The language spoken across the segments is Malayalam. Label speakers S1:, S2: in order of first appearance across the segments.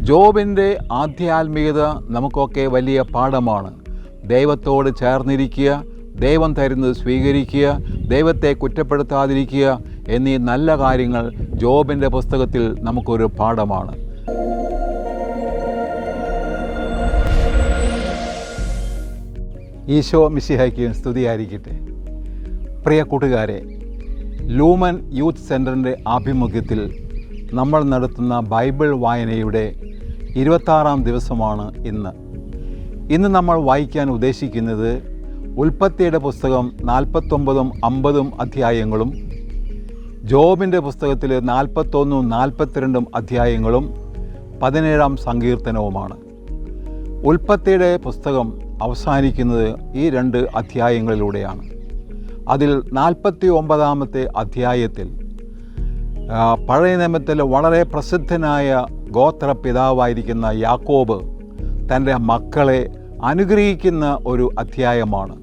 S1: ജോബിൻ്റെ ആധ്യാത്മികത നമുക്കൊക്കെ വലിയ പാഠമാണ്. ദൈവത്തോട് ചേർന്നിരിക്കുക, ദൈവം തരുന്നത് സ്വീകരിക്കുക, ദൈവത്തെ കുറ്റപ്പെടുത്താതിരിക്കുക എന്നീ നല്ല കാര്യങ്ങൾ ജോബിൻ്റെ പുസ്തകത്തിൽ നമുക്കൊരു പാഠമാണ്. ഈശോ മിശിഹായ്ക്ക് സ്തുതിയായിരിക്കട്ടെ. പ്രിയ കൂട്ടുകാരെ, ലൂമൻ യൂത്ത് സെൻറ്ററിൻ്റെ ആഭിമുഖ്യത്തിൽ നമ്മൾ നടത്തുന്ന ബൈബിൾ വായനയുടെ 26-ാം ദിവസമാണ് ഇന്ന് നമ്മൾ വായിക്കാൻ ഉദ്ദേശിക്കുന്നത് ഉൽപ്പത്തിയുടെ പുസ്തകം 49ഉം 50ഉം അധ്യായങ്ങളും, ജോബിൻ്റെ പുസ്തകത്തിൽ 41ഉം 42ഉം അധ്യായങ്ങളും 17-ാം സങ്കീർത്തനവുമാണ്. ഉൽപ്പത്തിയുടെ പുസ്തകം അവസാനിക്കുന്നത് ഈ 2 അധ്യായങ്ങളിലൂടെയാണ്. അതിൽ 49ാമത്തെ അധ്യായത്തിൽ പഴയ നിയമത്തിൽ വളരെ പ്രസിദ്ധനായ ഗോത്രപിതാവായിരിക്കുന്ന യാക്കോബ് തൻ്റെ മക്കളെ അനുഗ്രഹിക്കുന്ന ഒരു അധ്യായമാണ്.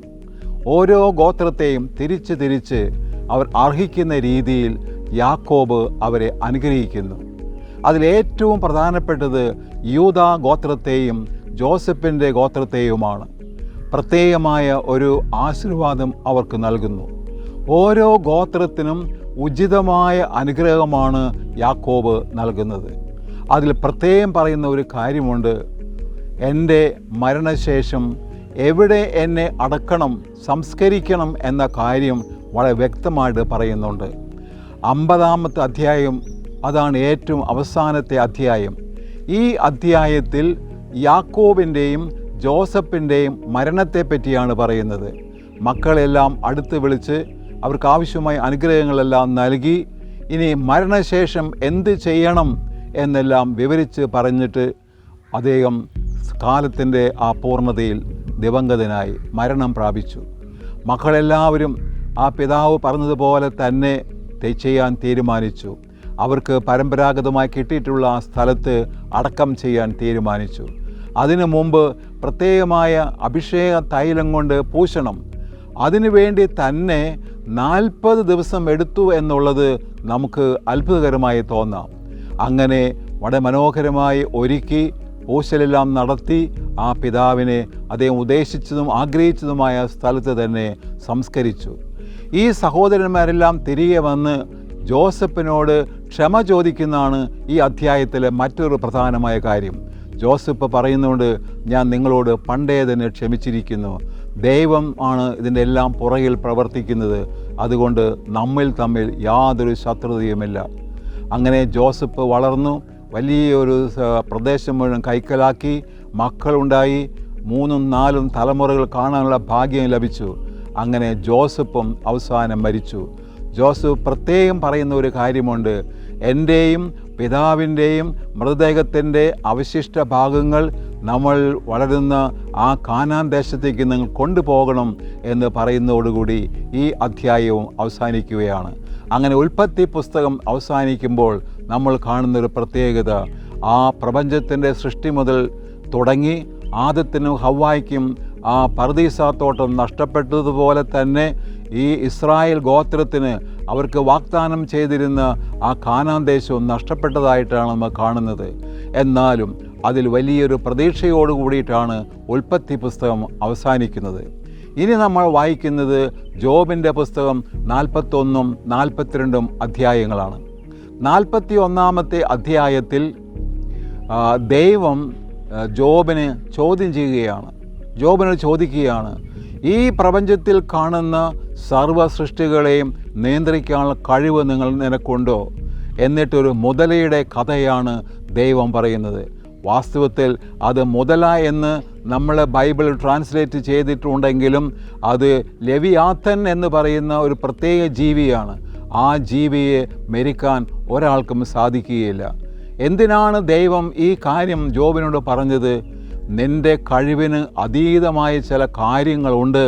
S1: ഓരോ ഗോത്രത്തെയും തിരിച്ച് അവർ അർഹിക്കുന്ന രീതിയിൽ യാക്കോബ് അവരെ അനുഗ്രഹിക്കുന്നു. അതിലേറ്റവും പ്രധാനപ്പെട്ടത് യൂദാ ഗോത്രത്തെയും ജോസഫിൻ്റെ ഗോത്രത്തെയുമാണ്. പ്രത്യേകമായ ഒരു ആശീർവാദം അവർക്ക് നൽകുന്നു. ഓരോ ഗോത്രത്തിനും ഉചിതമായ അനുഗ്രഹമാണ് യാക്കോബ് നൽകുന്നത്. അതിൽ പ്രത്യേകം പറയുന്ന ഒരു കാര്യമുണ്ട്. എൻ്റെ മരണശേഷം എവിടെ എന്നെ അടക്കണം, സംസ്കരിക്കണം എന്ന കാര്യം വളരെ വ്യക്തമായിട്ട് പറയുന്നുണ്ട്. 50ാമത്തെ അധ്യായം അതാണ് ഏറ്റവും അവസാനത്തെ അധ്യായം. ഈ അധ്യായത്തിൽ യാക്കോബിൻ്റെയും ജോസഫിൻ്റെയും മരണത്തെപ്പറ്റിയാണ് പറയുന്നത്. മക്കളെല്ലാം അടുത്ത് വിളിച്ച് അവർക്ക് ആവശ്യമായ അനുഗ്രഹങ്ങളെല്ലാം നൽകി ഇനി മരണശേഷം എന്ത് ചെയ്യണം എന്നെല്ലാം വിവരിച്ച് പറഞ്ഞിട്ട് അദ്ദേഹം കാലത്തിൻ്റെ ആ പൂർണ്ണതയിൽ ദിവംഗതനായി മരണം പ്രാപിച്ചു. മക്കളെല്ലാവരും ആ പിതാവ് പറഞ്ഞതുപോലെ തന്നെ ചെയ്യാൻ തീരുമാനിച്ചു. അവർക്ക് പരമ്പരാഗതമായി കിട്ടിയിട്ടുള്ള ആ സ്ഥലത്ത് അടക്കം ചെയ്യാൻ തീരുമാനിച്ചു. അതിനു മുമ്പ് പ്രത്യേകമായ അഭിഷേക തൈലം കൊണ്ട് പൂശണം. അതിനുവേണ്ടി തന്നെ 40 ദിവസം എടുത്തു എന്നുള്ളത് നമുക്ക് അത്ഭുതകരമായി തോന്നാം. അങ്ങനെ വളരെ മനോഹരമായി ഒരുക്കി പൂശലെല്ലാം നടത്തി ആ പിതാവിനെ അദ്ദേഹം ഉദ്ദേശിച്ചതും ആഗ്രഹിച്ചതുമായ സ്ഥലത്ത് തന്നെ സംസ്കരിച്ചു. ഈ സഹോദരന്മാരെല്ലാം തിരികെ വന്ന് ജോസഫിനോട് ക്ഷമ ചോദിക്കുന്നതാണ് ഈ അധ്യായത്തിലെ മറ്റൊരു പ്രധാനമായ കാര്യം. ജോസഫ് പറയുന്നുണ്ട്, ഞാൻ നിങ്ങളോട് പണ്ടേ തന്നെ ക്ഷമിച്ചിരിക്കുന്നു. ദൈവം ആണ് ഇതിൻ്റെ എല്ലാം പുറകിൽ പ്രവർത്തിക്കുന്നത്. അതുകൊണ്ട് നമ്മിൽ തമ്മിൽ യാതൊരു ശത്രുതയുമില്ല. അങ്ങനെ ജോസഫ് വളർന്നു വലിയൊരു പ്രദേശം മുഴുവൻ കൈക്കലാക്കി. മക്കളുണ്ടായി. 3ഉം 4ഉം തലമുറകൾ കാണാനുള്ള ഭാഗ്യം ലഭിച്ചു. അങ്ങനെ ജോസഫും അവസാനം മരിച്ചു. ജോസഫ് പ്രത്യേകം പറയുന്ന ഒരു കാര്യമുണ്ട്. എൻ്റെയും പിതാവിൻ്റെയും മൃതദേഹത്തിൻ്റെ അവശിഷ്ട ഭാഗങ്ങൾ നമ്മൾ വളരുന്ന ആ കാനാൻ ദേശത്തേക്ക് നിങ്ങൾ കൊണ്ടുപോകണം എന്ന് പറയുന്നതോടുകൂടി ഈ അധ്യായവും അവസാനിക്കുകയാണ്. അങ്ങനെ ഉൽപ്പത്തി പുസ്തകം അവസാനിക്കുമ്പോൾ നമ്മൾ കാണുന്നൊരു പ്രത്യേകത, ആ പ്രപഞ്ചത്തിൻ്റെ സൃഷ്ടി മുതൽ തുടങ്ങി ആദത്തിനും ഹവ്വായ്ക്കും ആ പർദീസാത്തോട്ടം നഷ്ടപ്പെട്ടതുപോലെ തന്നെ ഈ ഇസ്രായേൽ ഗോത്രത്തിന് അവർക്ക് വാഗ്ദാനം ചെയ്തിരുന്ന ആ കാനാൻ ദേശവും നഷ്ടപ്പെട്ടതായിട്ടാണ് നമ്മൾ കാണുന്നത്. എന്നാലും അതിൽ വലിയൊരു പ്രതീക്ഷയോട് കൂടിയിട്ടാണ് ഉൽപ്പത്തി പുസ്തകം അവസാനിക്കുന്നത്. ഇനി നമ്മൾ വായിക്കുന്നത് ജോബിൻ്റെ പുസ്തകം 41ഉം 42ഉം അധ്യായങ്ങളാണ്. 41ാമത്തെ അധ്യായത്തിൽ ദൈവം ജോബിനെ ചോദ്യം ചെയ്യുകയാണ്. ജോബിനോട് ചോദിക്കുകയാണ്, ഈ പ്രപഞ്ചത്തിൽ കാണുന്ന സർവ്വ സൃഷ്ടികളെയും നിയന്ത്രിക്കാനുള്ള കഴിവ് നിനക്കുണ്ടോ? എന്നിട്ടൊരു മുതലയുടെ കഥയാണ് ദൈവം പറയുന്നത്. വാസ്തവത്തിൽ അത് മുതല എന്ന് നമ്മൾ ബൈബിൾ ട്രാൻസ്ലേറ്റ് ചെയ്തിട്ടുണ്ടെങ്കിലും അത് ലെവിയാഥൻ എന്ന് പറയുന്ന ഒരു പ്രത്യേക ജീവിയാണ്. ആ ജീവിയെ മെരിക്കാൻ ഒരാൾക്കും സാധിക്കുകയില്ല. എന്തിനാണ് ദൈവം ഈ കാര്യം ജോബിനോട് പറഞ്ഞത്? നിൻ്റെ കഴിവിന് അതീതമായ ചില കാര്യങ്ങളുണ്ട്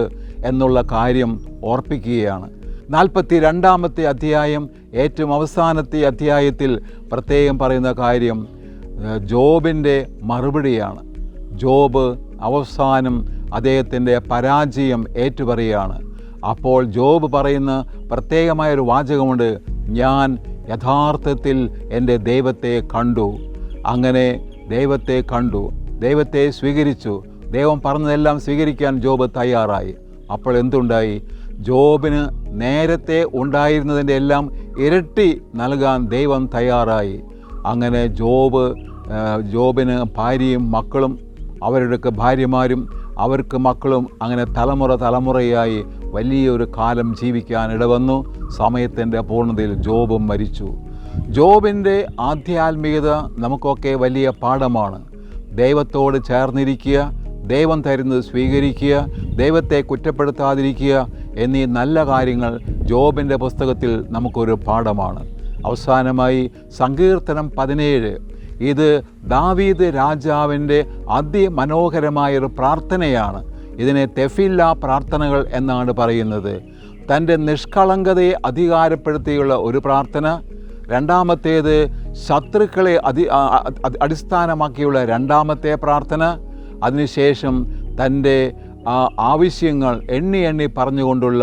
S1: എന്നുള്ള കാര്യം ഓർപ്പിക്കുകയാണ്. 42ാമത്തെ അധ്യായം ഏറ്റവും അവസാനത്തെ അധ്യായത്തിൽ പ്രത്യേകം പറയുന്ന കാര്യം ജോബിൻ്റെ മറുപടിയാണ്. ജോബ് അവസാനം അദ്ദേഹത്തിൻ്റെ പരാജയം ഏറ്റുപറയുകയാണ്. അപ്പോൾ ജോബ് പറയുന്ന പ്രത്യേകമായൊരു വാചകമുണ്ട്, ഞാൻ യഥാർത്ഥത്തിൽ എൻ്റെ ദൈവത്തെ കണ്ടു. അങ്ങനെ ദൈവത്തെ കണ്ടു, ദൈവത്തെ സ്വീകരിച്ചു. ദൈവം പറഞ്ഞതെല്ലാം സ്വീകരിക്കാൻ ജോബ് തയ്യാറായി. അപ്പോൾ എന്തുണ്ടായി? ജോബിന് നേരത്തെ ഉണ്ടായിരുന്നതിൻ്റെ എല്ലാം ഇരട്ടി നൽകാൻ ദൈവം തയ്യാറായി. അങ്ങനെ ജോബിന് ഭാര്യയും മക്കളും, അവരുടെയൊക്കെ ഭാര്യമാരും അവർക്ക് മക്കളും, അങ്ങനെ തലമുറയായി വലിയൊരു കാലം ജീവിക്കാൻ ഇടവന്നു. സമയത്തിൻ്റെ പൂർണ്ണതയിൽ ജോബും മരിച്ചു. ജോബിൻ്റെ ആധ്യാത്മികത നമുക്കൊക്കെ വലിയ പാഠമാണ്. ദൈവത്തോട് ചേർന്നിരിക്കുക, ദൈവം തരുന്നത് സ്വീകരിക്കുക, ദൈവത്തെ കുറ്റപ്പെടുത്താതിരിക്കുക എന്നീ നല്ല കാര്യങ്ങൾ ജോബിൻ്റെ പുസ്തകത്തിൽ നമുക്കൊരു പാഠമാണ്. അവസാനമായി സങ്കീർത്തനം 17. ഇത് ദാവീദ് രാജാവിൻ്റെ അതിമനോഹരമായൊരു പ്രാർത്ഥനയാണ്. ഇതിനെ തെഫില്ല പ്രാർത്ഥനകൾ എന്നാണ് പറയുന്നത്. തൻ്റെ നിഷ്കളങ്കതയെ അധികാരപ്പെടുത്തിയുള്ള ഒരു പ്രാർത്ഥന. രണ്ടാമത്തേത് ശത്രുക്കളെ അടിസ്ഥാനമാക്കിയുള്ള രണ്ടാമത്തെ പ്രാർത്ഥന. അതിനുശേഷം തൻ്റെ ആവശ്യങ്ങൾ എണ്ണി പറഞ്ഞുകൊണ്ടുള്ള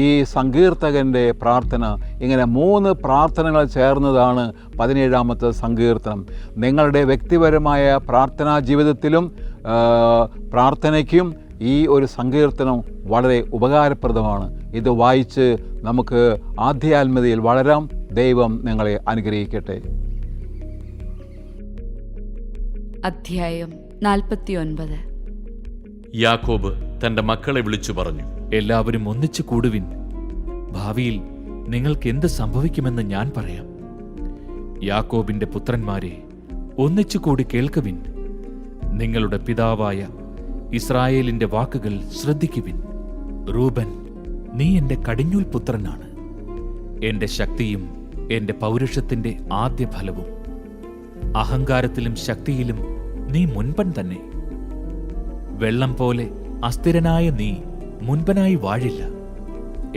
S1: ഈ സങ്കീർത്തകൻ്റെ പ്രാർത്ഥന. ഇങ്ങനെ 3 പ്രാർത്ഥനകൾ ചേർന്നതാണ് 17-ാമത്തെ സങ്കീർത്തനം. നിങ്ങളുടെ വ്യക്തിപരമായ പ്രാർത്ഥനാ ജീവിതത്തിലും പ്രാർത്ഥനയ്ക്കും ഈ ഒരു സങ്കീർത്തനം വളരെ ഉപകാരപ്രദമാണ്. ഇത് വായിച്ച് നമുക്ക് ആധ്യാത്മികതയിൽ വളരാം. ദൈവം നിങ്ങളെ അനുഗ്രഹിക്കട്ടെ.
S2: അധ്യായം 49.
S3: യാക്കോബ് തന്റെ മക്കളെ വിളിച്ചു പറഞ്ഞു,
S4: എല്ലാവരും ഒന്നിച്ചു കൂടുവിൻ. ഭാവിയിൽ നിങ്ങൾക്ക് എന്ത് സംഭവിക്കുമെന്ന് ഞാൻ പറയാം. യാക്കോബിന്റെ പുത്രന്മാരെ, ഒന്നിച്ചു കൂടി കേൾക്കുവിൻ. നിങ്ങളുടെ പിതാവായ ഇസ്രായേലിന്റെ വാക്കുകൾ ശ്രദ്ധിക്കുവിൻ. റൂബൻ, നീ എന്റെ കടിഞ്ഞൂൽ പുത്രനാണ്, എന്റെ ശക്തിയും എന്റെ പൗരുഷത്തിന്റെ ആദ്യ ഫലവും. അഹങ്കാരത്തിലും ശക്തിയിലും നീ മുൻപൻ തന്നെ. വെള്ളം പോലെ അസ്ഥിരനായ നീ മുൻപനായി വാഴില്ല.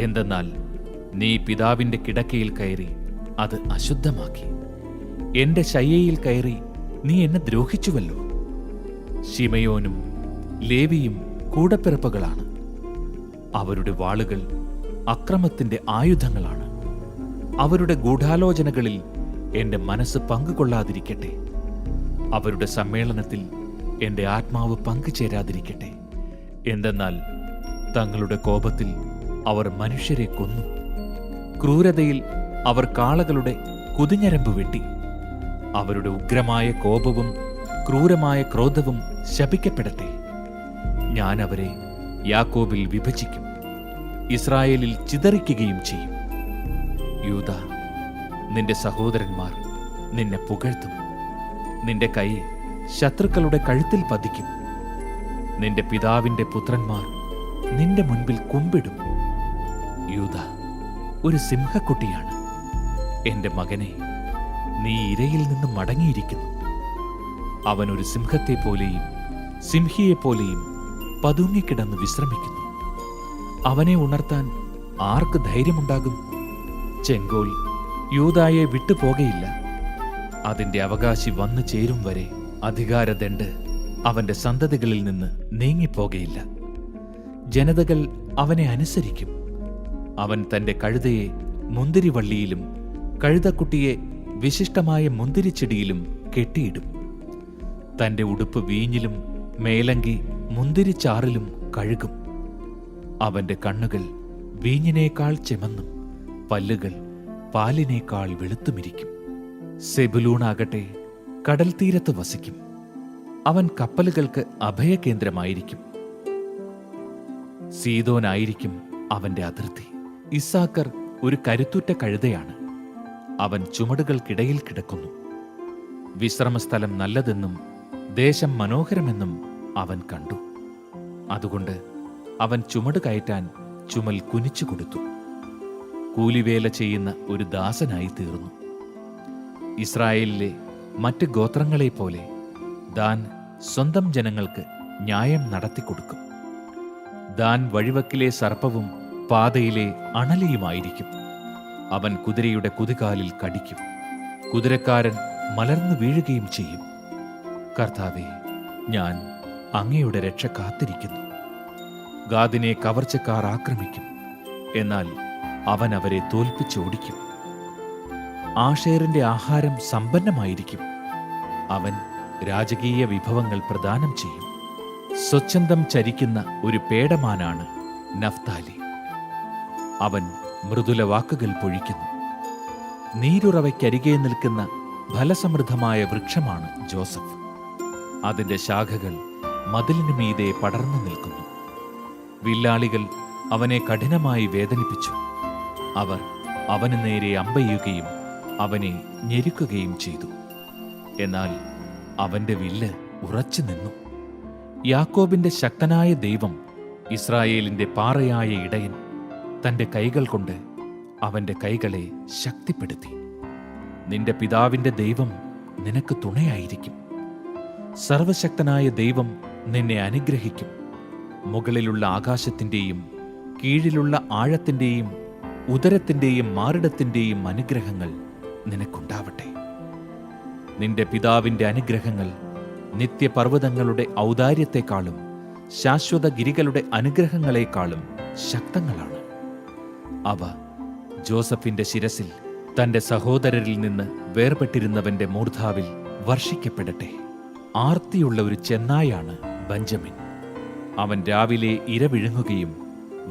S4: എന്തെന്നാൽ നീ പിതാവിന്റെ കിടക്കയിൽ കയറി അത് അശുദ്ധമാക്കി. എന്റെ ശയ്യയിൽ കയറി നീ എന്നെ ദ്രോഹിച്ചുവല്ലോ. ശിമയോനും ലേവിയും കൂടപ്പിറപ്പുകളാണ്. അവരുടെ വാളുകൾ അക്രമത്തിന്റെ ആയുധങ്ങളാണ്. അവരുടെ ഗൂഢാലോചനകളിൽ എന്റെ മനസ്സ് പങ്കുകൊള്ളാതിരിക്കട്ടെ. അവരുടെ സമ്മേളനത്തിൽ എന്റെ ആത്മാവ് പങ്കുചേരാതിരിക്കട്ടെ. എന്തെന്നാൽ തങ്ങളുടെ കോപത്തിൽ അവർ മനുഷ്യരെ കൊന്നു. ക്രൂരതയിൽ അവർ കാളകളുടെ കുതിഞ്ഞരമ്പ് വെട്ടി. അവരുടെ ഉഗ്രമായ കോപവും ക്രൂരമായ ക്രോധവും ശപിക്കപ്പെടട്ടെ. ഞാൻ അവരെ യാക്കോബിൽ വിഭജിക്കും, ഇസ്രായേലിൽ ചിതറിക്കുകയും ചെയ്യും. യൂദാ, നിന്റെ സഹോദരന്മാർ നിന്നെ പുകഴ്ത്തും. നിന്റെ കൈ ശത്രുക്കളുടെ കഴുത്തിൽ പതിക്കും. നിന്റെ പിതാവിന്റെ പുത്രന്മാർ നിന്റെ മുൻപിൽ കുമ്പിടും. യൂദാ ഒരു സിംഹക്കുട്ടിയാണ്. എന്റെ മകനെ, നീ ഇരയിൽ നിന്ന് മടങ്ങിയിരിക്കുന്നു. അവൻ ഒരു സിംഹത്തെപ്പോലെയും സിംഹിയെപ്പോലെയും പതുങ്ങിക്കിടന്ന് വിശ്രമിക്കുന്നു. അവനെ ഉണർത്താൻ ആർക്ക് ധൈര്യമുണ്ടാകും? ചെങ്കോൽ യൂദായെ വിട്ടുപോകയില്ല. അതിന്റെ അവകാശി വന്നു ചേരും വരെ അധികാരദണ്ഡ് അവന്റെ സന്തതികളിൽ നിന്ന് നീങ്ങിപ്പോകയില്ല. ജനതകൾ അവനെ അനുസരിക്കും. അവൻ തന്റെ കഴുതയെ മുന്തിരിവള്ളിയിലും കഴുതക്കുട്ടിയെ വിശിഷ്ടമായ മുന്തിരിച്ചെടിയിലും കെട്ടിയിടും. തന്റെ ഉടുപ്പ് വീഞ്ഞിലും മേലങ്കി മുന്തിരിച്ചാറിലും കഴുകും. അവന്റെ കണ്ണുകൾ വീഞ്ഞിനേക്കാൾ ചെമന്നും പല്ലുകൾ പാലിനേക്കാൾ വെളുത്തുമിരിക്കും. സെബുലൂണാകട്ടെ കടൽ തീരത്ത് വസിക്കും. അവൻ കപ്പലുകൾക്ക് അഭയകേന്ദ്രമായിരിക്കും. സീദോനായിരിക്കും അവന്റെ അതിർത്തി. ഇസ്സാക്കർ ഒരു കരുത്തുറ്റ കഴുതയാണ്. അവൻ ചുമടുകൾക്കിടയിൽ കിടക്കുന്നു. വിശ്രമസ്ഥലം നല്ലതെന്നും ദേശം മനോഹരമെന്നും അവൻ കണ്ടു. അതുകൊണ്ട് അവൻ ചുമട് കയറ്റാൻ ചുമൽ കുനിച്ചു കൊടുത്തു. കൂലിവേല ചെയ്യുന്ന ഒരു ദാസനായി തീർന്നു. ഇസ്രായേലിലെ മറ്റ് ഗോത്രങ്ങളെപ്പോലെ ദാൻ സ്വന്തം ജനങ്ങൾക്ക് ന്യായം നടത്തിക്കൊടുക്കും. ദാൻ വഴിവക്കിലെ സർപ്പവും പാതയിലെ അണലിയുമായിരിക്കും. അവൻ കുതിരയുടെ കുതികാലിൽ കടിക്കും. കുതിരക്കാരൻ മലർന്നു വീഴുകയും ചെയ്യും. കർത്താവേ, ഞാൻ അങ്ങയുടെ രക്ഷ കാത്തിരിക്കുന്നു. ഗാദിനെ കവർച്ചക്കാർ ആക്രമിക്കും, എന്നാൽ അവൻ അവരെ തോൽപ്പിച്ചോടിക്കും. ആഷേറിന്റെ ആഹാരം സമ്പന്നമായിരിക്കും. അവൻ രാജകീയ വിഭവങ്ങൾ പ്രദാനം ചെയ്യും. സ്വച്ഛന്തം ചരിക്കുന്ന ഒരു പേടമാനാണ് നഫ്താലി. അവൻ മൃദുല വാക്കുകൾ പൊഴിക്കുന്നു. നീരുറവയ്ക്കരികെ നിൽക്കുന്ന ഫലസമൃദ്ധമായ വൃക്ഷമാണ് ജോസഫ്. അതിന്റെ ശാഖകൾ മതിലിനു മീതെ പടർന്നു നിൽക്കുന്നു. വില്ലാളികൾ അവനെ കഠിനമായി വേദനിപ്പിച്ചു. അവർ അവന് നേരെ അമ്പെയ്യുകയും അവനെ ഞെരുക്കുകയും ചെയ്തു. എന്നാൽ അവന്റെ വില്ല് ഉറച്ചു നിന്നു. യാക്കോബിന്റെ ശക്തനായ ദൈവം, ഇസ്രായേലിന്റെ പാറയായ ഇടയൻ, തന്റെ കൈകൾ കൊണ്ട് അവന്റെ കൈകളെ ശക്തിപ്പെടുത്തി. നിന്റെ പിതാവിന്റെ ദൈവം നിനക്ക് തുണയായിരിക്കും. സർവശക്തനായ ദൈവം നിന്നെ അനുഗ്രഹിക്കും. മുകളിലുള്ള ആകാശത്തിന്റെയും കീഴിലുള്ള ആഴത്തിന്റെയും ഉദരത്തിന്റെയും മാറിടത്തിന്റെയും അനുഗ്രഹങ്ങൾ നിനക്കുണ്ടാവട്ടെ. നിന്റെ പിതാവിന്റെ അനുഗ്രഹങ്ങൾ നിത്യപർവ്വതങ്ങളുടെ ഔദാര്യത്തെക്കാളും ശാശ്വത ഗിരികളുടെ അനുഗ്രഹങ്ങളെക്കാളും ശക്തങ്ങളാണ്. അവ ജോസഫിന്റെ ശിരസിൽ തന്റെ സഹോദരരിൽ നിന്ന് വേർപെട്ടിരുന്നവന്റെ മൂർധാവിൽ വർഷിക്കപ്പെടട്ടെ. ആർത്തിയുള്ള ഒരു ചെന്നായാണ് ബെഞ്ചമിൻ. അവൻ രാവിലെ ഇര വിഴുങ്ങുകയും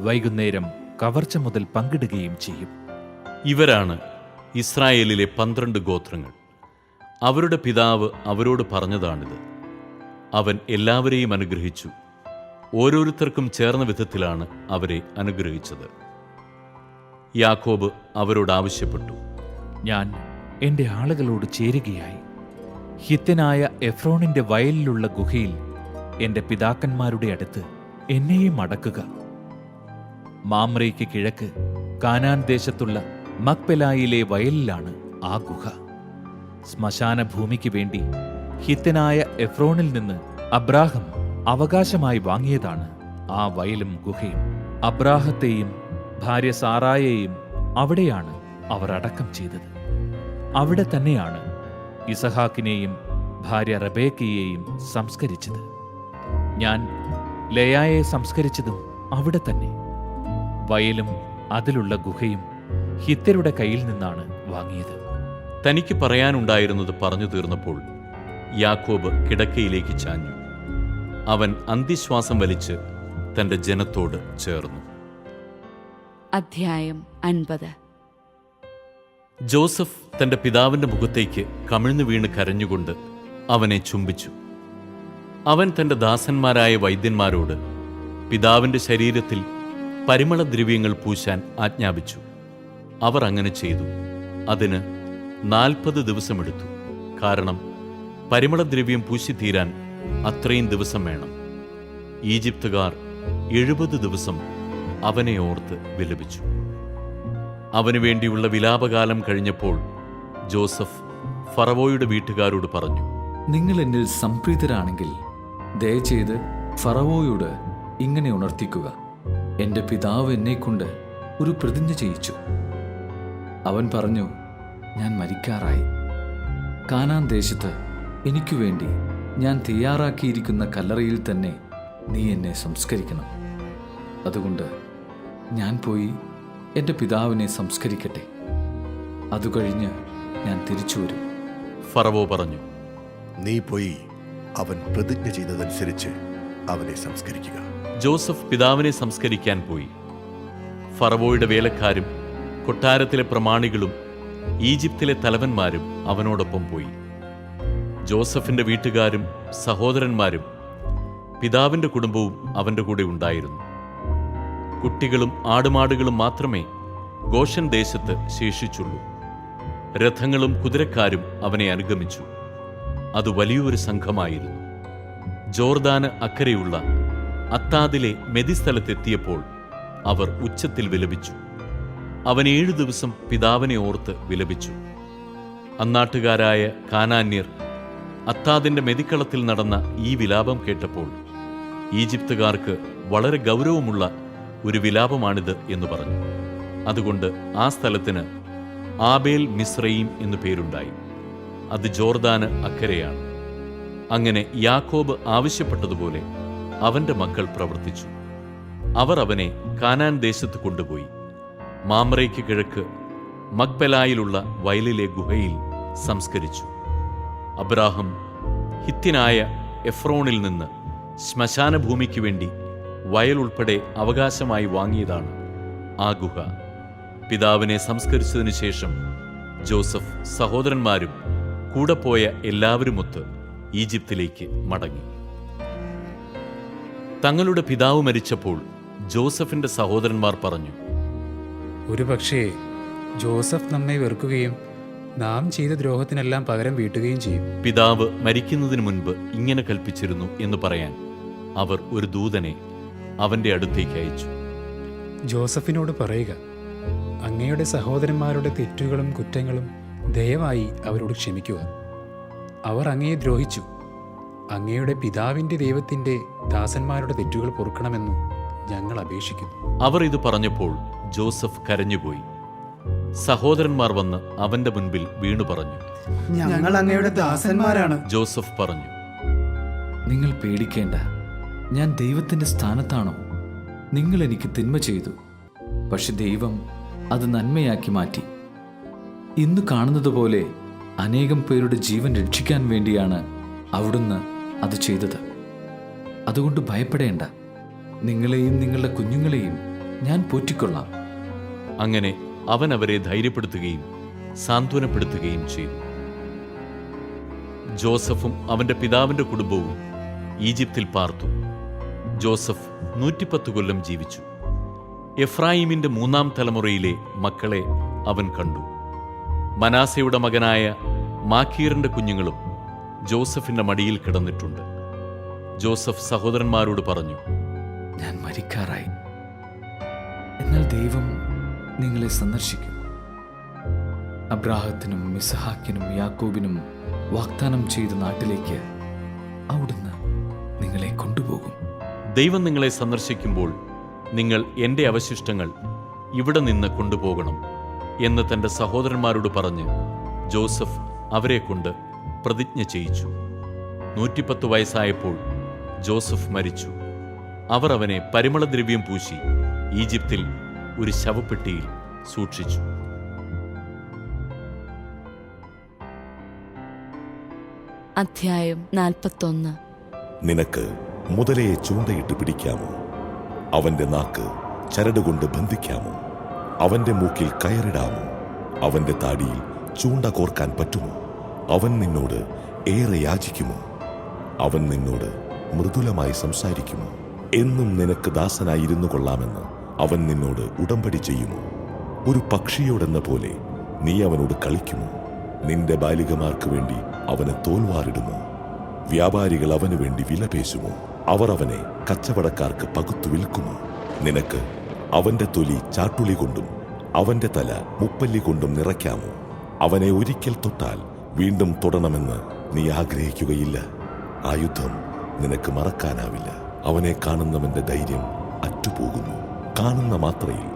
S4: വൈകുന്നേരം കവർച്ച മുതൽ പങ്കിടുകയും ചെയ്യും.
S3: ഇവരാണ് ഇസ്രായേലിലെ 12 ഗോത്രങ്ങൾ. അവരുടെ പിതാവ് അവരോട് പറഞ്ഞതാണിത്. അവൻ എല്ലാവരെയും അനുഗ്രഹിച്ചു. ഓരോരുത്തർക്കും ചേർന്ന വിധത്തിലാണ് അവരെ അനുഗ്രഹിച്ചത്. യാക്കോബ് അവരോട് ആവശ്യപ്പെട്ടു,
S4: ഞാൻ എന്റെ ആളുകളോട് ചേരുകയായി. ഹിത്യനായ എഫ്രോണിന്റെ വയലിലുള്ള ഗുഹയിൽ എന്റെ പിതാക്കന്മാരുടെ അടുത്ത് എന്നെയും അടക്കുക. മാമ്രയ്ക്ക് കിഴക്ക് കാനാൻ ദേശത്തുള്ള മക്പെലായിലെ വയലിലാണ് ആ ഗുഹ. ശ്മശാന ഭൂമിക്ക് വേണ്ടി ഹിത്യനായ എഫ്രോണിൽ നിന്ന് അബ്രാഹം അവകാശമായി വാങ്ങിയതാണ് ആ വയലും ഗുഹയും. അബ്രാഹത്തെയും ഭാര്യ സാറായെയും അവിടെയാണ് അവർ അടക്കം ചെയ്തത്. അവിടെ തന്നെയാണ് ഇസഹാക്കിനെയും ഭാര്യ റബേക്കയെയും സംസ്കരിച്ചത്. ഞാൻ ലേയായെ സംസ്കരിച്ചതും അവിടെ തന്നെ. വയലും അതിലുള്ള ഗുഹയും ഹിത്യരുടെ കയ്യിൽ നിന്നാണ് വാങ്ങിയത്.
S3: തനിക്ക് പറയാനുണ്ടായിരുന്നത് പറഞ്ഞു തീർന്നപ്പോൾ യാക്കോബ് കിടക്കയിലേക്ക് ചാഞ്ഞു. അവൻ അന്ത്യശ്വാസം വലിച്ച് തന്റെ ജനത്തോട് ചേർന്നു.
S2: അധ്യായം 50.
S3: ജോസഫ് തന്റെ പിതാവിന്റെ മുഖത്തേക്ക് കമിഴ്ന്നു വീണ് കരഞ്ഞുകൊണ്ട് അവനെ ചുംബിച്ചു. അവൻ തന്റെ ദാസന്മാരായ വൈദ്യന്മാരോട് പിതാവിന്റെ ശരീരത്തിൽ പരിമളദ്രവ്യങ്ങൾ പൂശാൻ ആജ്ഞാപിച്ചു. അവർ അങ്ങനെ ചെയ്തു. അതിന് 40 ദിവസമെടുത്തു. കാരണം പരിമളദ്രവ്യം പൂശിത്തീരാൻ അത്രയും ദിവസം വേണം. ഈജിപ്തുകാർ 70 ദിവസം അവനെ ഓർത്ത് വിലപിച്ചു. അവനു വേണ്ടിയുള്ള വിലാപകാലം കഴിഞ്ഞപ്പോൾ ജോസഫ് ഫറവോയുടെ വീട്ടുകാരോട് പറഞ്ഞു,
S5: നിങ്ങൾ എന്നിൽ സംപ്രീതരാണെങ്കിൽ ദയചെയ്ത് ഫറവോയോട് ഇങ്ങനെ ഉണർത്തിക്കുക, എൻ്റെ പിതാവ് എന്നെക്കൊണ്ട് ഒരു പ്രതിജ്ഞ ചെയ്യിച്ചു. അവൻ പറഞ്ഞു, ഞാൻ മരിക്കാറായി. കാനാൻ ദേശത്ത് എനിക്കു വേണ്ടി ഞാൻ തയ്യാറാക്കിയിരിക്കുന്ന കല്ലറയിൽ തന്നെ നീ എന്നെ സംസ്കരിക്കണം. അതുകൊണ്ട് ഞാൻ പോയി എൻ്റെ പിതാവിനെ സംസ്കരിക്കട്ടെ. അതുകഴിഞ്ഞ് ഞാൻ തിരിച്ചു വരും.
S3: ഫറവോ പറഞ്ഞു,
S6: നീ പോയി അവൻ പ്രതിജ്ഞ ചെയ്തതനുസരിച്ച് അവനെ സംസ്കരിക്കുക.
S3: ജോസഫ് പിതാവിനെ സംസ്കരിക്കാൻ പോയി. ഫറവോയുടെ വേലക്കാരും കൊട്ടാരത്തിലെ പ്രമാണികളും ഈജിപ്തിലെ തലവന്മാരും അവനോടൊപ്പം പോയി. ജോസഫിന്റെ വീട്ടുകാരും സഹോദരന്മാരും പിതാവിന്റെ കുടുംബവും അവന്റെ കൂടെ ഉണ്ടായിരുന്നു. കുട്ടികളും ആടുമാടുകളും മാത്രമേ ഗോഷൻ ദേശത്ത് ശേഷിച്ചുള്ളൂ. രഥങ്ങളും കുതിരക്കാരും അവനെ അനുഗമിച്ചു. അത് വലിയൊരു സംഘമായിരുന്നു. ജോർദാന് അക്കരെയുള്ള അത്താദിലെ മെതിസ്ഥലത്തെത്തിയപ്പോൾ അവർ ഉച്ചത്തിൽ വിലപിച്ചു. അവൻ 7 ദിവസം പിതാവിനെ ഓർത്ത് വിലപിച്ചു. അന്നാട്ടുകാരായ കാനാന്യർ അത്താദിന്റെ മെതിക്കളത്തിൽ നടന്ന ഈ വിലാപം കേട്ടപ്പോൾ ഈജിപ്തുകാർക്ക് വളരെ ഗൗരവമുള്ള ഒരു വിലാപമാണിത് എന്ന് പറഞ്ഞു. അതുകൊണ്ട് ആ സ്ഥലത്തിന് ആബേൽ മിസ്രയീം എന്നു പേരുണ്ടായി. അത് ജോർദാന് അക്കരെയാണ്. അങ്ങനെ യാക്കോബ് ആവശ്യപ്പെട്ടതുപോലെ അവന്റെ മക്കൾ പ്രവർത്തിച്ചു. അവർ അവനെ കാനാൻ ദേശത്ത് കൊണ്ടുപോയി മാമ്രയ്ക്ക് കിഴക്ക് മക്പെലായിലുള്ള വയലിലെ ഗുഹയിൽ സംസ്കരിച്ചു. അബ്രാഹം ഹിത്യനായ എഫ്രോണിൽ നിന്ന് ശ്മശാന ഭൂമിക്ക് വേണ്ടി വയൽ ഉൾപ്പെടെ അവകാശമായി വാങ്ങിയതാണ് ആ ഗുഹ. പിതാവിനെ സംസ്കരിച്ചതിനു ശേഷം ജോസഫ് സഹോദരന്മാരും കൂടെ പോയ എല്ലാവരുമൊത്ത് ഈജിപ്തിലേക്ക് മടങ്ങി. തങ്ങളുടെ പിതാവ് മരിച്ചപ്പോൾ ജോസഫിന്റെ സഹോദരന്മാർ പറഞ്ഞു,
S7: ഒരുപക്ഷേ ജോസഫ് നമ്മെ വെറുക്കുകയും നാം ചെയ്ത ദ്രോഹത്തിനെല്ലാം പകരം വീട്ടുകയും ചെയ്യും.
S3: പിതാവ് മരിക്കുന്നതിന് മുൻപ് ഇങ്ങനെ കൽപ്പിച്ചിരുന്നു എന്ന് പറയാൻ അവർ ഒരു ദൂതനെ അവന്റെ അടുത്തേക്ക് അയച്ചു.
S7: ജോസഫിനോട് പറയുക, അങ്ങയുടെ സഹോദരന്മാരുടെ തെറ്റുകളും കുറ്റങ്ങളും ദയവായി അവരോട് ക്ഷമിക്കുക. അവർ അങ്ങയെ ദ്രോഹിച്ചു. അങ്ങയുടെ പിതാവിൻ്റെ ദൈവത്തിൻ്റെ ദാസന്മാരുടെ തെറ്റുകൾ പൊറുക്കണമെന്ന് ഞങ്ങൾ അപേക്ഷിക്കുന്നു.
S3: അവർ ഇത് പറഞ്ഞപ്പോൾ ജോസഫ് കരഞ്ഞുപോയി. സഹോദരന്മാർ വന്ന് അവന്റെ മുൻപിൽ വീണു പറഞ്ഞു.
S8: ഞങ്ങൾ അങ്ങയുടെ ദാസന്മാരാണ്.
S3: ജോസഫ് പറഞ്ഞു,
S5: നിങ്ങൾ പേടിക്കേണ്ട. ഞാൻ ദൈവത്തിൻ്റെ സ്ഥാനത്താണോ? നിങ്ങൾ എനിക്ക് തിന്മ ചെയ്തു, പക്ഷെ ദൈവം അത് നന്മയാക്കി മാറ്റി. ഇന്ന് കാണുന്നത് പോലെ അനേകം പേരുടെ ജീവൻ രക്ഷിക്കാൻ വേണ്ടിയാണ് അവിടുന്ന് അത് ചെയ്തത്. അതുകൊണ്ട് ഭയപ്പെടേണ്ട. നിങ്ങളെയും നിങ്ങളുടെ കുഞ്ഞുങ്ങളെയും ഞാൻ പോറ്റിക്കൊള്ളാം.
S3: അങ്ങനെ അവൻ അവരെ ധൈര്യപ്പെടുത്തുകയും സാന്ത്വനപ്പെടുത്തുകയും ചെയ്തു. ജോസഫും അവന്റെ പിതാവിന്റെ കുടുംബവും ഈജിപ്തിൽ പാർത്തു. ജോസഫ് 110 കൊല്ലം ജീവിച്ചു. എഫ്രായിമിന്റെ 3-ാം തലമുറയിലെ മക്കളെ അവൻ കണ്ടു. മനാസയുടെ മകനായ മാക്കീറിന്റെ കുഞ്ഞുങ്ങളും ജോസഫിന്റെ മടിയിൽ കിടന്നിട്ടുണ്ട്. ജോസഫ് സഹോദരന്മാരോട് പറഞ്ഞു,
S5: ഞാൻ മരിക്കാറായി. എന്നാൽ ദൈവം നിങ്ങളെ സന്ദർശിക്കും. അബ്രാഹത്തിനും ഇസ്ഹാക്കിനും യാക്കോബിനും വാഗ്ദാനം ചെയ്ത നാട്ടിലേക്ക് അവിടുന്ന് നിങ്ങളെ കൊണ്ടുപോകും.
S3: ദൈവം നിങ്ങളെ സന്ദർശിക്കുമ്പോൾ നിങ്ങൾ എൻ്റെ അവശിഷ്ടങ്ങൾ ഇവിടെ നിന്ന് കൊണ്ടുപോകണം എന്ന് തൻ്റെ സഹോദരന്മാരോട് പറഞ്ഞ് ജോസഫ് അവരെ കൊണ്ട് പ്രതിജ്ഞ ചെയ്യിച്ചു. 110 വയസ്സായപ്പോൾ ജോസഫ് മരിച്ചു. അവർ അവനെ പരിമളദ്രവ്യം പൂശി ഈജിപ്തിൽ ഒരു ശവപ്പെട്ടിയിൽ സൂക്ഷിച്ചു.
S2: അധ്യായം 41.
S6: നിനക്ക് മുതലയെ ചൂണ്ടയിട്ട് പിടിക്കാമോ? അവന്റെ നാക്ക് ചരടുകൊണ്ട് ബന്ധിക്കാമോ? അവന്റെ മൂക്കിൽ കയറിടാമോ? അവന്റെ താടിയിൽ ചൂണ്ട കോർക്കാൻ പറ്റുമോ? അവൻ നിന്നോട് ഏറെ യാചിക്കുമോ? അവൻ നിന്നോട് മൃദുലമായി സംസാരിക്കുമോ? എന്നും നിനക്ക് ദാസനായിരുന്നു കൊള്ളാമെന്ന് അവൻ നിന്നോട് ഉടമ്പടി ചെയ്യുമോ? ഒരു പക്ഷിയോടെന്ന പോലെ നീ അവനോട് കളിക്കുമോ? നിന്റെ ബാലികമാർക്ക് വേണ്ടി അവന് തോൽവാറിടുമോ? വ്യാപാരികൾ അവനു വേണ്ടി വിലപേശുമോ? അവർ അവനെ കച്ചവടക്കാർക്ക് പകുത്തു വിൽക്കുമോ? നിനക്ക് അവന്റെ തൊലി ചാട്ടുളി കൊണ്ടും അവന്റെ തല മുപ്പല്ലി കൊണ്ടും നിറയ്ക്കാമോ? അവനെ ഒരിക്കൽ തൊട്ടാൽ വീണ്ടും തൊടണമെന്ന് നീ ആഗ്രഹിക്കുകയില്ല. ആ യുദ്ധം നിനക്ക് മറക്കാനാവില്ല. അവനെ കാണുന്നവന്റെ ധൈര്യം അറ്റുപോകുന്നു. കാണുന്ന മാത്രയിൽ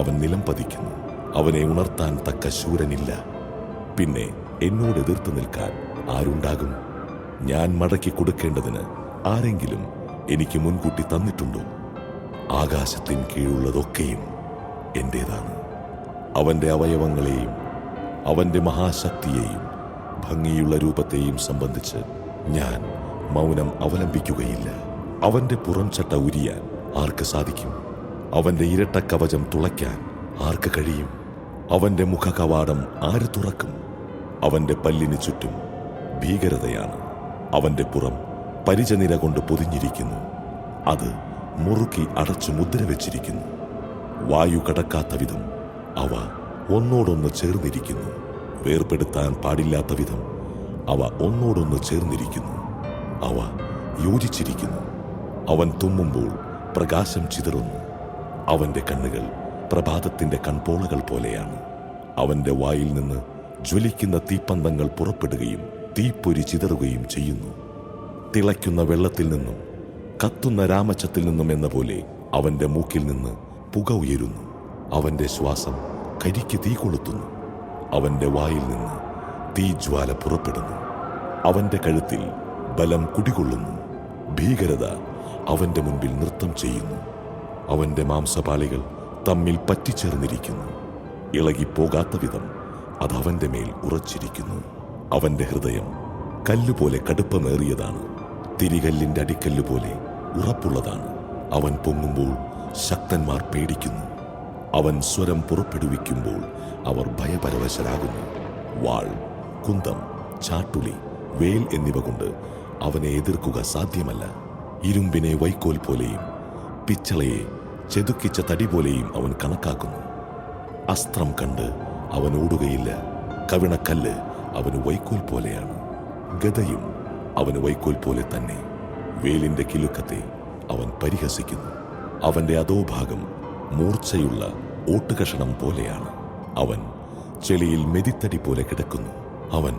S6: അവൻ നിലം പതിക്കുന്നു. അവനെ ഉണർത്താൻ തക്ക ശൂരനില്ല. പിന്നെ എന്നോട് എതിർത്ത് നിൽക്കാൻ ആരുണ്ടാകും? ഞാൻ മടക്കി കൊടുക്കേണ്ടതിന് ആരെങ്കിലും എനിക്ക് മുൻകൂട്ടി തന്നിട്ടുണ്ടോ? ആകാശത്തിൻ കീഴുള്ളതൊക്കെയും എന്റേതാണ്. അവന്റെ അവയവങ്ങളെയും അവന്റെ മഹാശക്തിയെയും ഭംഗിയുള്ള രൂപത്തെയും സംബന്ധിച്ച് ഞാൻ മൗനം അവലംബിക്കുകയില്ല. അവന്റെ പുറംചട്ട ഉരിയാൻ ആർക്ക് സാധിക്കും? അവന്റെ ഇരട്ട കവചം തുളയ്ക്കാൻ ആർക്ക് കഴിയും? അവന്റെ മുഖകവാടം ആര് തുറക്കും? അവന്റെ പല്ലിന് ചുറ്റും ഭീകരതയാണ്. അവന്റെ പുറം പരിചനിര കൊണ്ട് പൊതിഞ്ഞിരിക്കുന്നു. അത് മുറുക്കി അടച്ചു മുദ്ര വെച്ചിരിക്കുന്നു. വായു കടക്കാത്ത വിധം അവ ഒന്നോടൊന്ന് ചേർന്നിരിക്കുന്നു. വേർപെടുത്താൻ പാടില്ലാത്ത വിധം അവ ഒന്നോടൊന്ന് ചേർന്നിരിക്കുന്നു. അവ യോജിച്ചിരിക്കുന്നു. അവൻ തുമ്മുമ്പോൾ പ്രകാശം ചിതറുന്നു. അവന്റെ കണ്ണുകൾ പ്രഭാതത്തിന്റെ കൺപോളകൾ പോലെയാണ്. അവന്റെ വായിൽ നിന്ന് ജ്വലിക്കുന്ന തീപ്പന്തങ്ങൾ പുറപ്പെടുകയും തീപ്പൊരി ചിതറുകയും ചെയ്യുന്നു. തിളയ്ക്കുന്ന വെള്ളത്തിൽ നിന്നും കത്തുന്ന രാമച്ചത്തിൽ നിന്നും എന്ന പോലെ അവന്റെ മൂക്കിൽ നിന്ന് പുക ഉയരുന്നു. അവന്റെ ശ്വാസം കരിക്ക് തീ കൊളുത്തുന്നു. അവന്റെ വായിൽ നിന്ന് തീജ്വാല പുറപ്പെടുന്നു. അവന്റെ കഴുത്തിൽ ബലം കുടികൊള്ളുന്നു. ഭീകരത അവന്റെ മുൻപിൽ നൃത്തം ചെയ്യുന്നു. അവന്റെ മാംസപാളികൾ തമ്മിൽ പറ്റിച്ചേർന്നിരിക്കുന്നു. ഇളകിപ്പോകാത്ത വിധം അത് അവന്റെ മേൽ ഉറച്ചിരിക്കുന്നു. അവന്റെ ഹൃദയം കല്ലുപോലെ കടുപ്പമേറിയതാണ്, തിരികല്ലിന്റെ അടിക്കല്ല് പോലെ ഉറപ്പുള്ളതാണ്. അവൻ പൊങ്ങുമ്പോൾ ശക്തന്മാർ പേടിക്കുന്നു. അവൻ സ്വരം പുറപ്പെടുവിക്കുമ്പോൾ അവർ ഭയപരവശരാകുന്നു. വാൾ, കുന്തം, ചാട്ടുളി, വേൽ എന്നിവ കൊണ്ട് അവനെ എതിർക്കുക സാധ്യമല്ല. ഇരുമ്പിനെ വൈക്കോൽ പോലെയും പിച്ചളയെ ചെതുക്കിച്ച തടി പോലെയും അവൻ കണക്കാക്കുന്നു. അസ്ത്രം കണ്ട് അവൻ ഓടുകയില്ല. കവിണക്കല്ല് അവന് വൈക്കോൽ പോലെയാണ്, ഗദയും അവന് വൈക്കോൽ പോലെ തന്നെ. വേലിന്റെ കിലുക്കത്തെ അവൻ പരിഹസിക്കുന്നു. അവന്റെ അധോഭാഗം മൂർച്ചയുള്ള ഓട്ടുകഷണം പോലെയാണ്. അവൻ ചെളിയിൽ മെതിത്തടി പോലെ കിടക്കുന്നു. അവൻ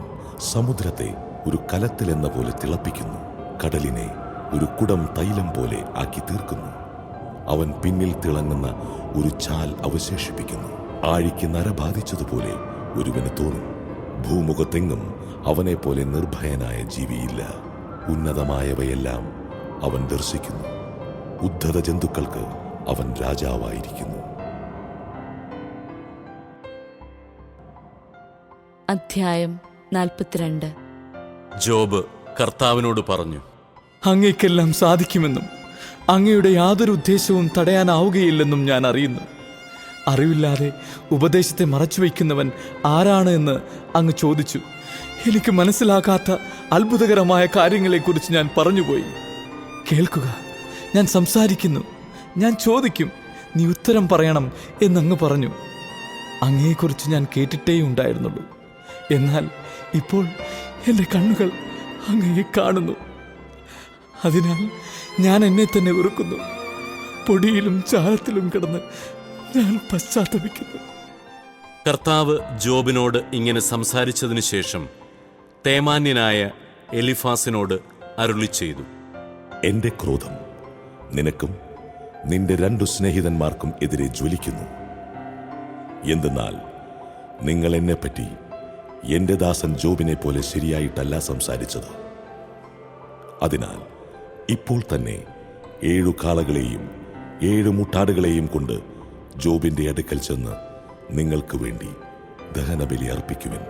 S6: സമുദ്രത്തെ ഒരു കലത്തിലെന്ന പോലെ തിളപ്പിക്കുന്നു, കടലിനെ ഒരു കുടം തൈലം പോലെ ആക്കി തീർക്കുന്നു. അവൻ പിന്നിൽ തിളങ്ങുന്ന ഒരു ചാൽ അവശേഷിപ്പിക്കുന്നു. ആഴിക്ക് നര ബാധിച്ചതുപോലെ ഒരുവന് തോന്നും. ഭൂമുഖത്തെങ്ങും അവനെ പോലെ നിർഭയനായ ജീവിയില്ല. ഉന്നതമായവയെല്ലാം അവൻ ദർശിക്കുന്നു. ഉദ്ധത ജന്തുക്കൾക്ക് അവൻ രാജാവായിരിക്കുന്നു.
S2: അധ്യായം 42.
S3: ജോബ് കർത്താവിനോട് പറഞ്ഞു,
S5: അങ്ങേക്കെല്ലാം സാധിക്കുമെന്നും അങ്ങയുടെ യാതൊരു ഉദ്ദേശവും തടയാനാവുകയില്ലെന്നും ഞാൻ അറിയുന്നു. അറിവില്ലാതെ ഉപദേശത്തെ മറച്ചുവെക്കുന്നവൻ ആരാണ് എന്ന് അങ്ങ് ചോദിച്ചു. എനിക്ക് മനസ്സിലാകാത്ത അത്ഭുതകരമായ കാര്യങ്ങളെക്കുറിച്ച് ഞാൻ പറഞ്ഞുപോയി. കേൾക്കുക, ഞാൻ സംസാരിക്കുന്നു, ഞാൻ ചോദിക്കും, നീ ഉത്തരം പറയണം എന്നങ്ങ് പറഞ്ഞു. അങ്ങയെക്കുറിച്ച് ഞാൻ കേട്ടിട്ടേ ഉണ്ടായിരുന്നുള്ളൂ. എന്നാൽ ഇപ്പോൾ എൻ്റെ കണ്ണുകൾ അങ്ങയെ കാണുന്നു. അതിനാൽ ഞാൻ എന്നെ തന്നെ വെറുക്കുന്നു. പൊടിയിലും ചാരത്തിലും കിടന്ന് ഞാൻ പശ്ചാത്തപിക്കുന്നു.
S3: കർത്താവ് ജോബിനോട് ഇങ്ങനെ സംസാരിച്ചതിനു ശേഷം തേമാന്യനായ എലിഫാസിനോട് അരുളി ചെയ്തു,
S6: എന്റെ ക്രോധം നിനക്കും നിന്റെ 2 സ്നേഹിതന്മാർക്കും എതിരെ ജ്വലിക്കുന്നു. എന്തെന്നാൽ നിങ്ങൾ എന്നെപ്പറ്റി എന്റെ ദാസൻ ജോബിനെ പോലെ ശരിയായിട്ടല്ല സംസാരിച്ചത്. അതിനാൽ ഇപ്പോൾ തന്നെ 7 കാളകളെയും 7 മുട്ടാടുകളെയും കൊണ്ട് ജോബിന്റെ അടുക്കൽ ചെന്ന് നിങ്ങൾക്ക് വേണ്ടി ദഹനബലി അർപ്പിക്കുവിൻ.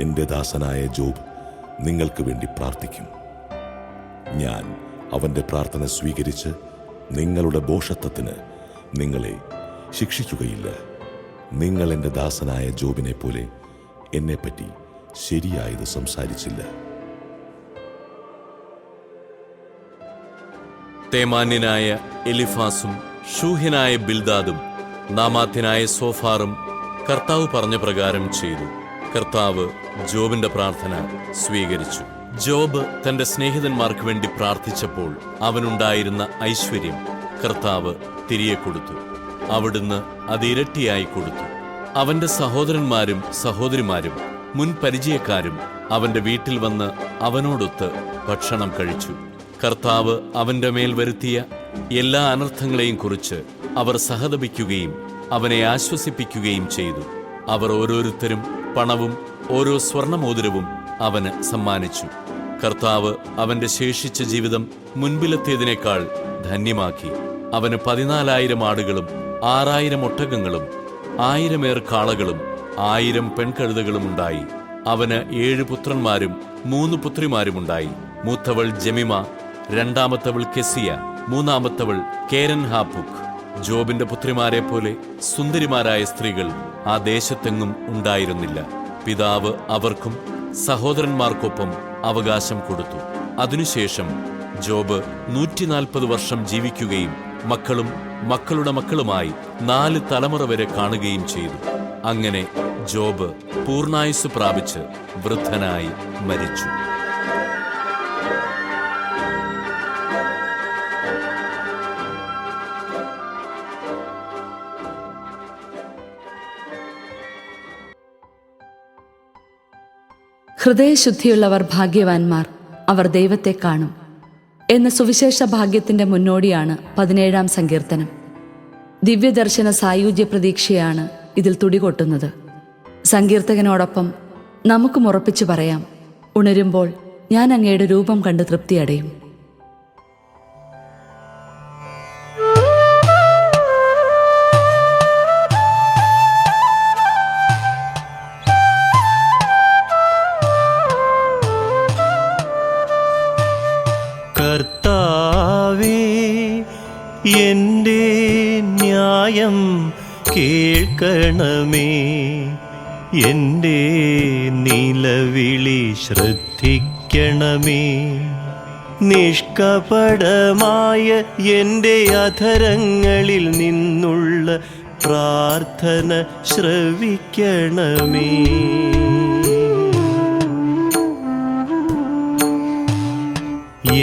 S6: എന്റെ ദാസനായ ജോബ് നിങ്ങൾക്ക് വേണ്ടി പ്രാർത്ഥിക്കും. ഞാൻ അവന്റെ പ്രാർത്ഥന സ്വീകരിച്ച് നിങ്ങളുടെ ഭോഷത്വത്തിന് നിങ്ങളെ ശിക്ഷിക്കുകയില്ല. നിങ്ങൾ എൻ്റെ ദാസനായ ജോബിനെ പോലെ എന്നെപ്പറ്റി ശരിയായത് സംസാരിച്ചില്ല.
S3: തേമാന്യനായ എലിഫാസും ഷൂഹ്യനായ ബിൽദാദും നാമാത്യനായ സോഫാറും കർത്താവ് പറഞ്ഞ പ്രകാരം ചെയ്തു. കർത്താവ് ജോബിന്റെ പ്രാർത്ഥന സ്വീകരിച്ചു. ജോബ് തന്റെ സ്നേഹിതന്മാർക്ക് വേണ്ടി പ്രാർത്ഥിച്ചപ്പോൾ അവനുണ്ടായിരുന്ന ഐശ്വര്യം കർത്താവ് തിരികെ കൊടുത്തു. അവിടുന്ന് അത് ഇരട്ടിയായി കൊടുത്തു. അവന്റെ സഹോദരന്മാരും സഹോദരിമാരും മുൻ പരിചയക്കാരും അവന്റെ വീട്ടിൽ വന്ന് അവനോടൊത്ത് ഭക്ഷണം കഴിച്ചു. കർത്താവ് അവന്റെ മേൽ വരുത്തിയ എല്ലാ അനർത്ഥങ്ങളെയും കുറിച്ച് അവർ സഹതപിക്കുകയും അവനെ ആശ്വസിപ്പിക്കുകയും ചെയ്തു. അവർ ഓരോരുത്തരും പണവും ഓരോ സ്വർണമോതിരവും അവന് സമ്മാനിച്ചു. കർത്താവ് അവന്റെ ശേഷിച്ച ജീവിതം മുൻപിലത്തേതിനേക്കാൾ ധന്യമാക്കി. അവന് 14,000 ആടുകളും 6,000 ഒട്ടകങ്ങളും 1,000 കാളകളും 1,000 പെൺകഴുതകളും ഉണ്ടായി. അവന് 7 പുത്രന്മാരും 3 പുത്രിമാരുമുണ്ടായി. മൂത്തവൾ ജെമിമ, രണ്ടാമത്തവൾ കെസിയ, മൂന്നാമത്തവൾ കേരൻ ഹാപ്പുക്ക്. ജോബിന്റെ പുത്രിമാരെ പോലെ സുന്ദരിമാരായ സ്ത്രീകൾ ആ ദേശത്തെങ്ങും ഉണ്ടായിരുന്നില്ല. പിതാവ് അവർക്കും സഹോദരന്മാർക്കൊപ്പം അവകാശം കൊടുത്തു. അതിനുശേഷം ജോബ് 140 വർഷം ജീവിക്കുകയും മക്കളും മക്കളുടെ മക്കളുമായി 4 തലമുറ വരെ കാണുകയും ചെയ്തു. അങ്ങനെ ജോബ് പൂർണ്ണായുസ് പ്രാപിച്ച് വൃദ്ധനായി മരിച്ചു.
S2: ഹൃദയശുദ്ധിയുള്ളവർ ഭാഗ്യവാന്മാർ, അവർ ദൈവത്തെ കാണും എന്ന സുവിശേഷ ഭാഗ്യത്തിന്റെ മുന്നോടിയാണ് 17-ാം സങ്കീർത്തനം. ദിവ്യദർശന സായുജ്യ പ്രതീക്ഷയാണ് ഇതിൽ തുടികൊട്ടുന്നത്. സങ്കീർത്തകനോടൊപ്പം നമുക്കും ഉറപ്പിച്ചു പറയാം, ഉണരുമ്പോൾ ഞാൻ അങ്ങയുടെ രൂപം കണ്ട് തൃപ്തിയടയും.
S9: കർത്താവേ, എൻ്റെ ന്യായം കേൾക്കണമേ, എൻ്റെ നിലവിളി ശ്രദ്ധിക്കണമേ. നിഷ്കപടമായ എൻ്റെ അധരങ്ങളിൽ നിന്നുള്ള പ്രാർത്ഥന ശ്രവിക്കണമേ.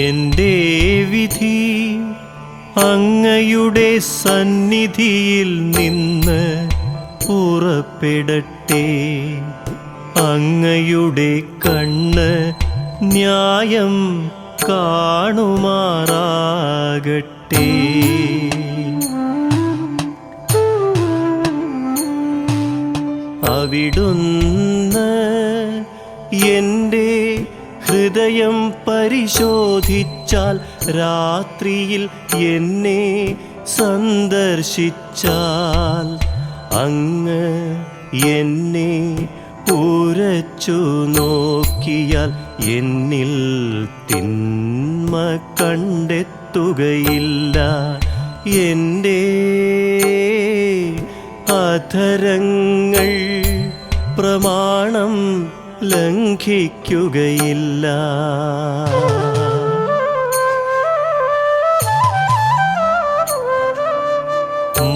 S9: എൻ്റെ വിധി അങ്ങയുടെ സന്നിധിയിൽ നിന്ന് പുറപ്പെടട്ടെ. അങ്ങയുടെ കണ്ണ് ന്യായം കാണുമാറാകട്ടെ. അവിടുന്ന് എൻ്റെ ഹൃദയം പരിശോധിച്ചാൽ, രാത്രിയിൽ എന്നെ സന്ദർശിച്ചാൽ, അങ്ങ് എന്നെ ഉരച്ചു നോക്കിയാൽ എന്നിൽ തിന്മ കണ്ടെത്തുകയില്ല. എൻ്റെ അധരങ്ങൾ പ്രമാണം ലംഘിക്കുകയില്ല.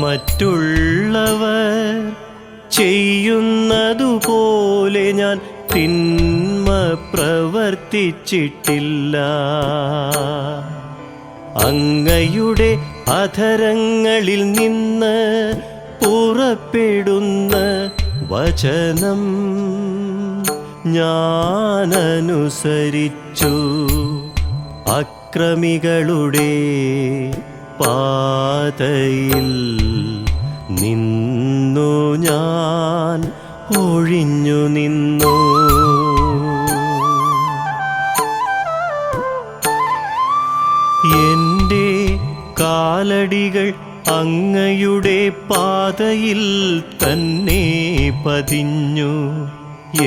S9: മറ്റുള്ളവർ ചെയ്യുന്നതുപോലെ ഞാൻ തിന്മ പ്രവർത്തിച്ചിട്ടില്ല. അങ്ങയുടെ അധരങ്ങളിൽ നിന്ന് പുറപ്പെടുന്ന വചനം ഞാനനുസരിച്ചു. അക്രമികളുടെ പാതയിൽ നിന്നു ഞാൻ ഒഴിഞ്ഞു നിന്നു. എൻ്റെ കാലടികൾ അങ്ങയുടെ പാതയിൽ തന്നെ പതിഞ്ഞു.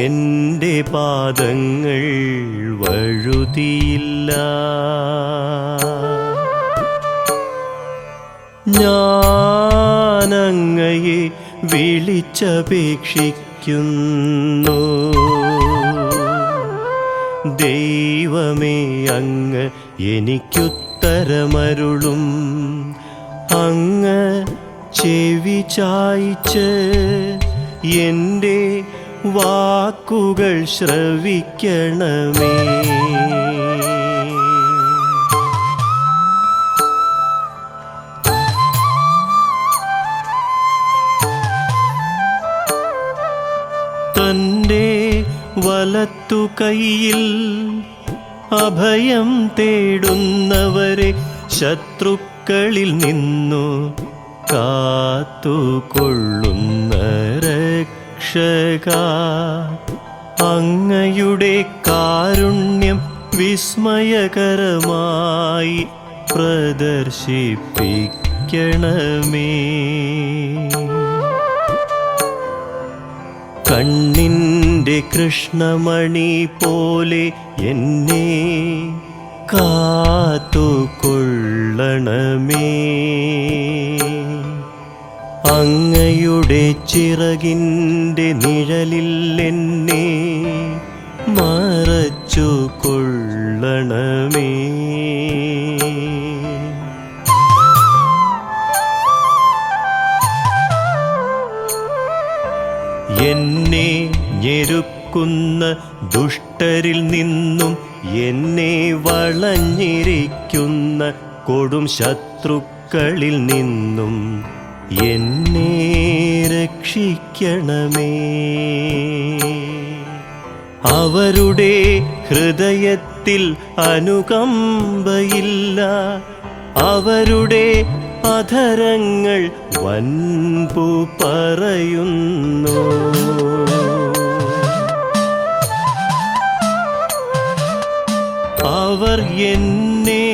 S9: എൻ്റെ പാദങ്ങൾ വഴുതിയില്ല. ഞാനങ്ങയെ വിളിച്ചപേക്ഷിക്കുന്നു. ദൈവമേ, അങ്ങ് എനിക്കുത്തരമരുളും. അങ്ങ് ചെവി ചായ്ച്ച് എൻ്റെ വാക്കുകൾ ശ്രവിക്കണമേ. തൻ്റെ വലത്തു കൈയിൽ അഭയം തേടുന്നവരെ ശത്രുക്കളിൽ നിന്നു കാത്തുകൊള്ളുന്ന രക്ഷക, അങ്ങയുടെ കാരുണ്യം വിസ്മയകരമായി പ്രദർശിപ്പിക്കണമേ. കണ്ണിൻ്റെ കൃഷ്ണമണി പോലെ എന്നെ കാത്തുകൊള്ളണമേ. അങ്ങയുടെ ചിറകിൻ്റെ നിഴലിൽ എന്നെ മറച്ചു കൊള്ളണമേ. എന്നെ ഞെരുക്കുന്ന ദുഷ്ടരിൽ നിന്നും എന്നെ വളഞ്ഞിരിക്കുന്ന കൊടും ശത്രുക്കളിൽ നിന്നും എന്നെ രക്ഷിക്കണമേ. അവരുടെ ഹൃദയത്തിൽ അനുകമ്പയില്ല. അവരുടെ അധരങ്ങൾ വൻപു പറയുന്നു. അവർ എന്നെ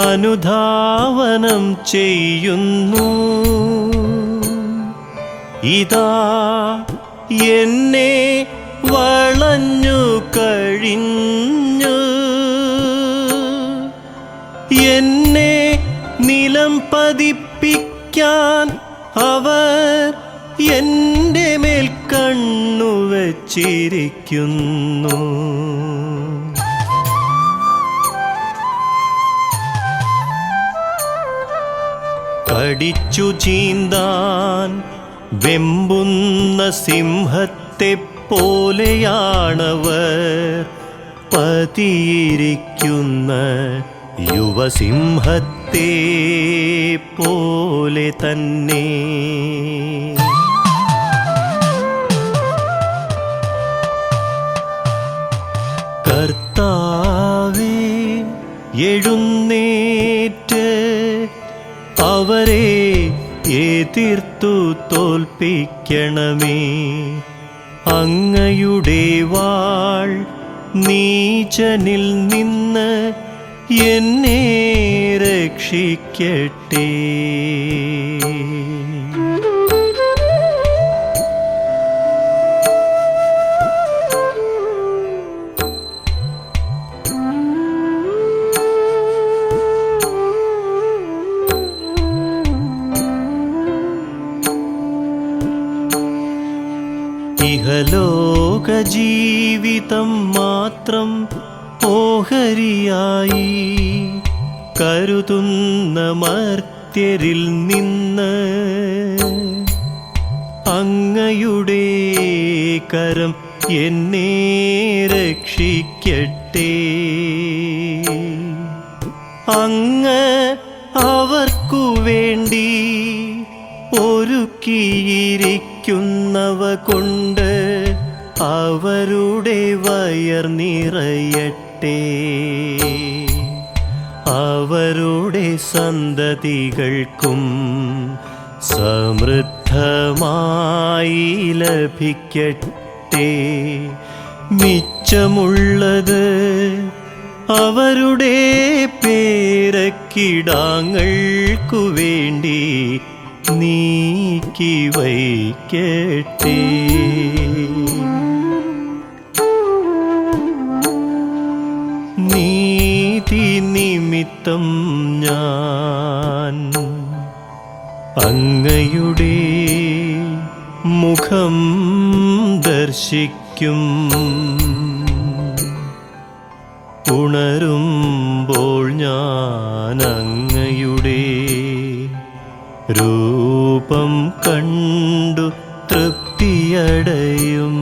S9: അനുധാവനം ചെയ്യുന്നു. ഇതാ എന്നെ വളഞ്ഞു കഴിഞ്ഞു. എന്നെ നിലം പതിപ്പിക്കാൻ അവർ എൻ്റെ മേൽ കണ്ണുവച്ചിരിക്കുന്നു. കടിച്ചു ചീന്താൻ വെമ്പുന്ന സിംഹത്തെ പോലെയാണവർ, പതിയിരിക്കുന്ന യുവസിംഹത്തെ പോലെ തന്നെ. കർത്താവേ, എഴുന്നേറ്റ് അവരെ എതിർത്തു തോൽപ്പിക്കണമേ. അങ്ങയുടെ വാൾ നീചനിൽ നിന്ന് എന്നെ രക്ഷിക്കട്ടെ. ഇഹലോക ജീവിതം മാത്രം ഓഹരിയായി കരുതുന്ന മർത്യരിൽ നിന്ന് അങ്ങയുടെ കരം എന്നെ രക്ഷിക്കട്ടെ. അങ്ങ് അവർക്കു വേണ്ടി ഒരുക്കിയിരിക്കുന്നവ കൊണ്ട് അവരുടെ വയർ നിറയട്ടെ. അവരുടെ സന്തതികൾക്കും സമൃദ്ധമായി ലഭിക്കട്ടെ. മിച്ചമുള്ളത് അവരുടെ പേരക്കിടാങ്ങൾക്കു വേണ്ടി നീക്കി വയ്ക്കട്ടെ. നീതി നിമിത്തം ഞാൻ അങ്ങയുടെ മുഖം ദർശിക്കും. ഉണരുമ്പോൾ ഞാൻ അങ്ങയുടെ രൂപം കണ്ടു തൃപ്തിയടയും.